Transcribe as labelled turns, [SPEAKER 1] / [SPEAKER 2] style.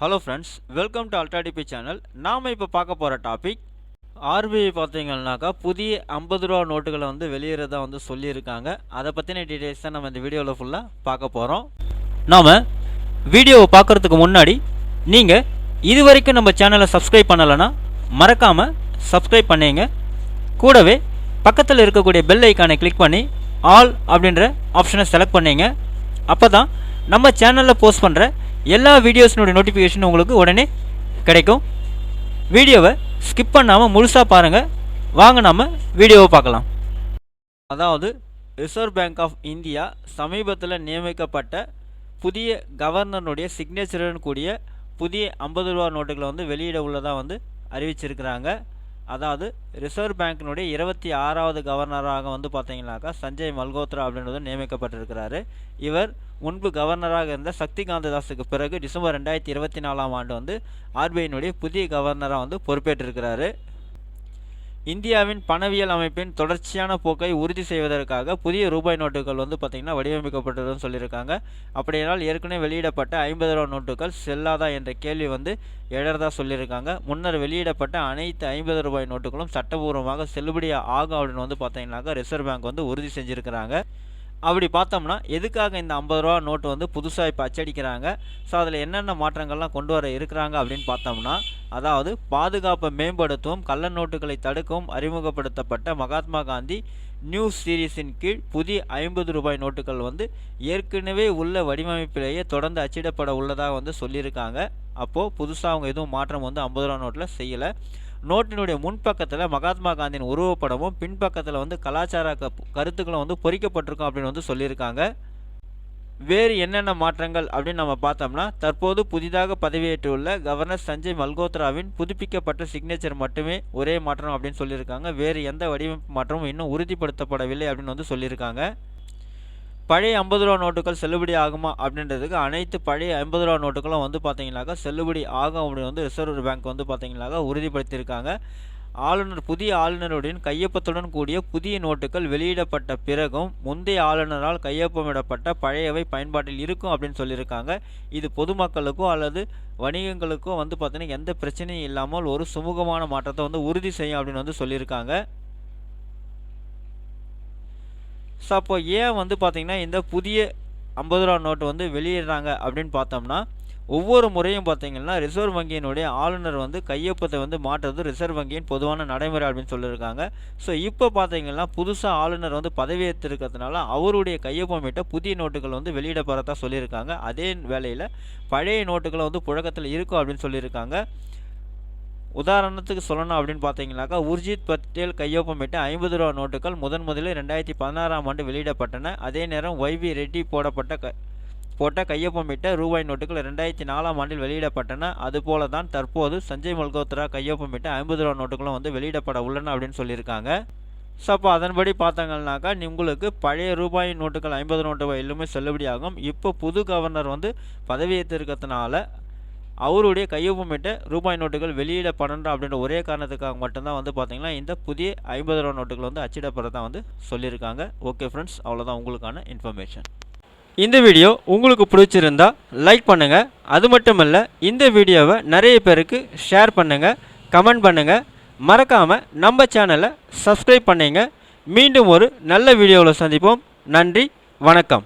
[SPEAKER 1] Hello friends, welcome to ultra DP channel. நாம் இப்போ பார்க்க போகிற டாபிக் ஆர்பிஐ பார்த்தீங்கன்னாக்கா புதிய 50 ரூபா நோட்டுகளை வந்து வெளியிறதா வந்து சொல்லியிருக்காங்க. அதை பற்றின டீட்டெயில்ஸ் தான் நம்ம இந்த வீடியோவில் ஃபுல்லாக பார்க்க போகிறோம். நாம் வீடியோவை பார்க்குறதுக்கு முன்னாடி நீங்கள் இது வரைக்கும் நம்ம சேனலை சப்ஸ்கிரைப் பண்ணலைன்னா மறக்காமல் சப்ஸ்கிரைப் பண்ணிங்க. கூடவே பக்கத்தில் இருக்கக்கூடிய பெல் ஐக்கானை கிளிக் பண்ணி ஆல் அப்படின்ற ஆப்ஷனை செலக்ட் பண்ணிங்க. அப்போ தான் நம்ம சேனலில் போஸ்ட் பண்ணுற எல்லா வீடியோஸினுடைய நோட்டிஃபிகேஷன் உங்களுக்கு உடனே கிடைக்கும். வீடியோவை ஸ்கிப் பண்ணாமல் முழுசாக பாருங்கள். வாங்க நம்ம வீடியோவை பார்க்கலாம். அதாவது ரிசர்வ் பேங்க் ஆஃப் இந்தியா சமீபத்தில் நியமிக்கப்பட்ட புதிய கவர்னருடைய சிக்னேச்சருடன் கூடிய புதிய 50 ரூபா நோட்டுகளை வந்து வெளியிட உள்ளதாக வந்து அறிவிச்சிருக்கிறாங்க. அதாவது ரிசர்வ் பேங்கினுடைய 26வது கவர்னராக வந்து பார்த்தீங்கன்னாக்கா சஞ்சய் மல்கோத்ரா அப்படின்றது நியமிக்கப்பட்டிருக்கிறாரு. இவர் முன்பு கவர்னராக இருந்த சக்திகாந்த தாஸுக்கு பிறகு டிசம்பர் 2024ஆம் ஆண்டு வந்து ஆர்பிஐனுடைய புதிய கவர்னராக வந்து பொறுப்பேற்றிருக்கிறாரு. இந்தியாவின் பணவியல் அமைப்பின் தொடர்ச்சியான போக்கை உறுதி செய்வதற்காக புதிய ரூபாய் நோட்டுகள் வந்து பார்த்திங்கன்னா வடிவமைக்கப்பட்டதுன்னு சொல்லியிருக்காங்க. அப்படியானால் ஏற்கனவே வெளியிடப்பட்ட 50 ரூபா நோட்டுகள் செல்லாதா என்ற கேள்வி வந்து எழறதா சொல்லியிருக்காங்க. முன்னர் வெளியிடப்பட்ட அனைத்து 50 ரூபாய் நோட்டுகளும் சட்டபூர்வமாக செல்லுபடி ஆகும் அப்படின்னு வந்து பார்த்தீங்கன்னாக்கா ரிசர்வ் பேங்க் வந்து உறுதி செஞ்சுருக்கிறாங்க. அப்படி பார்த்தோம்னா எதுக்காக இந்த 50 ரூபா நோட்டு வந்து புதுசாக இப்போ அச்சடிக்கிறாங்க, ஸோ அதில் என்னென்ன மாற்றங்கள்லாம் கொண்டு வர இருக்கிறாங்க அப்படின்னு பார்த்தோம்னா, அதாவது பாதுகாப்பை மேம்படுத்தவும் கள்ள நோட்டுகளை தடுக்கவும் அறிமுகப்படுத்தப்பட்ட மகாத்மா காந்தி நியூ சீரீஸின் கீழ் புதிய 50 ரூபாய் நோட்டுகள் வந்து ஏற்கனவே உள்ள வடிவமைப்பிலேயே தொடர்ந்து அச்சிடப்பட உள்ளதாக வந்து சொல்லியிருக்காங்க. அப்போது புதுசாக அவங்க எதுவும் மாற்றம் வந்து 50 ரூபா நோட்டில் செய்யலை. நோட்டினுடைய முன்பக்கத்தில் மகாத்மா காந்தியின் உருவப்படமும் பின்பக்கத்தில் வந்து கலாச்சார கருத்துக்களும் வந்து பொறிக்கப்பட்டிருக்கும் அப்படின்னு வந்து சொல்லியிருக்காங்க. வேறு என்னென்ன மாற்றங்கள் அப்படின்னு நம்ம பார்த்தோம்னா, தற்போது புதிதாக பதவியேற்றுள்ள கவர்னர் சஞ்சய் மல்கோத்ராவின் புதுப்பிக்கப்பட்ட சிக்னேச்சர் மட்டுமே ஒரே மாற்றம் அப்படின்னு சொல்லியிருக்காங்க. வேறு எந்த வடிவமைப்பு மாற்றமும் இன்னும் உறுதிப்படுத்தப்படவில்லை அப்படின்னு வந்து சொல்லியிருக்காங்க. பழைய 50 ரூபா நோட்டுகள் செல்லுபடி ஆகுமா அப்படின்றதுக்கு அனைத்து பழைய 50 ரூபா நோட்டுகளும் வந்து பார்த்தீங்கன்னாக்கா செல்லுபடி ஆகும் அப்படின்னு வந்து ரிசர்வ் பேங்க் வந்து பார்த்தீங்கன்னாக்கா உறுதிப்படுத்தியிருக்காங்க. புதிய ஆளுநருடன் கையொப்பத்துடன் கூடிய புதிய நோட்டுகள் வெளியிடப்பட்ட பிறகும் முந்தைய ஆளுநரால் கையொப்பமிடப்பட்ட பழையவை பயன்பாட்டில் இருக்கும் அப்படின்னு சொல்லியிருக்காங்க. இது பொதுமக்களுக்கோ அல்லது வணிகங்களுக்கோ வந்து பார்த்தீங்கன்னா எந்த பிரச்சனையும் இல்லாமல் ஒரு சுமூகமான மாற்றத்தை வந்து உறுதி செய்யும் அப்படின்னு வந்து சொல்லியிருக்காங்க. ஸோ அப்போ ஏன் வந்து பார்த்திங்கன்னா இந்த புதிய 50 ரூபா நோட்டு வந்து வெளியிடுறாங்க அப்படின்னு பார்த்தோம்னா, ஒவ்வொரு முறையும் பார்த்திங்கன்னா ரிசர்வ் வங்கியினுடைய ஆளுநர் வந்து கையொப்பத்தை வந்து மாற்றுறது ரிசர்வ் வங்கியின் பொதுவான நடைமுறை அப்படின்னு சொல்லியிருக்காங்க. ஸோ இப்போ பார்த்திங்கன்னா புதுசாக ஆளுநர் வந்து பதவியேற்றிருக்கிறதுனால அவருடைய கையொப்பமிட்ட புதிய நோட்டுகள் வந்து வெளியிடப்படுறதா சொல்லியிருக்காங்க. அதே வேளையில் பழைய நோட்டுகளை வந்து புழக்கத்தில் இருக்கும் அப்படின்னு சொல்லியிருக்காங்க. உதாரணத்துக்கு சொல்லணும் அப்படின்னு பார்த்தீங்கன்னாக்கா உர்ஜித் பட்டேல் கையொப்பமிட்ட 50 ரூபா நோட்டுகள் முதலில் 2016ஆம் ஆண்டு வெளியிடப்பட்டன. அதே நேரம் ஒய்வி ரெட்டி போட்ட கையொப்பமிட்ட ரூபாய் நோட்டுகள் 2004ஆம் ஆண்டில் வெளியிடப்பட்டன. அதுபோல தான் தற்போது சஞ்சய் மல்கோத்ரா கையொப்பமிட்ட 50 ரூபா நோட்டுகளும் வந்து வெளியிடப்பட உள்ளன அப்படின்னு சொல்லியிருக்காங்க. ஸோ அப்போ அதன்படி பார்த்தாங்கன்னாக்கா உங்களுக்கு பழைய ரூபாய் நோட்டுகள் 50 நோட்டு எல்லாமே செல்லுபடியாகும். இப்போ புது கவர்னர் வந்து பதவியேற்றிருக்கிறதுனால அவருடைய கையொப்பமிட்ட ரூபாய் நோட்டுகள் வெளியிடப்படணும் அப்படின்ற ஒரே காரணத்துக்காக மட்டும்தான் வந்து பார்த்தீங்கன்னா இந்த புதிய 50 ரூபா நோட்டுகள் வந்து அச்சிடப்படுறதா வந்து சொல்லியிருக்காங்க. ஓகே ஃப்ரெண்ட்ஸ், அவ்வளோதான் உங்களுக்கான இன்ஃபர்மேஷன். இந்த வீடியோ உங்களுக்கு பிடிச்சிருந்தா லைக் பண்ணுங்கள். அது மட்டும் இல்லை, இந்த வீடியோவை நிறைய பேருக்கு ஷேர் பண்ணுங்கள், கமெண்ட் பண்ணுங்கள். மறக்காமல் நம்ம சேனலை சப்ஸ்கிரைப் பண்ணுங்க. மீண்டும் ஒரு நல்ல வீடியோவில் சந்திப்போம். நன்றி, வணக்கம்.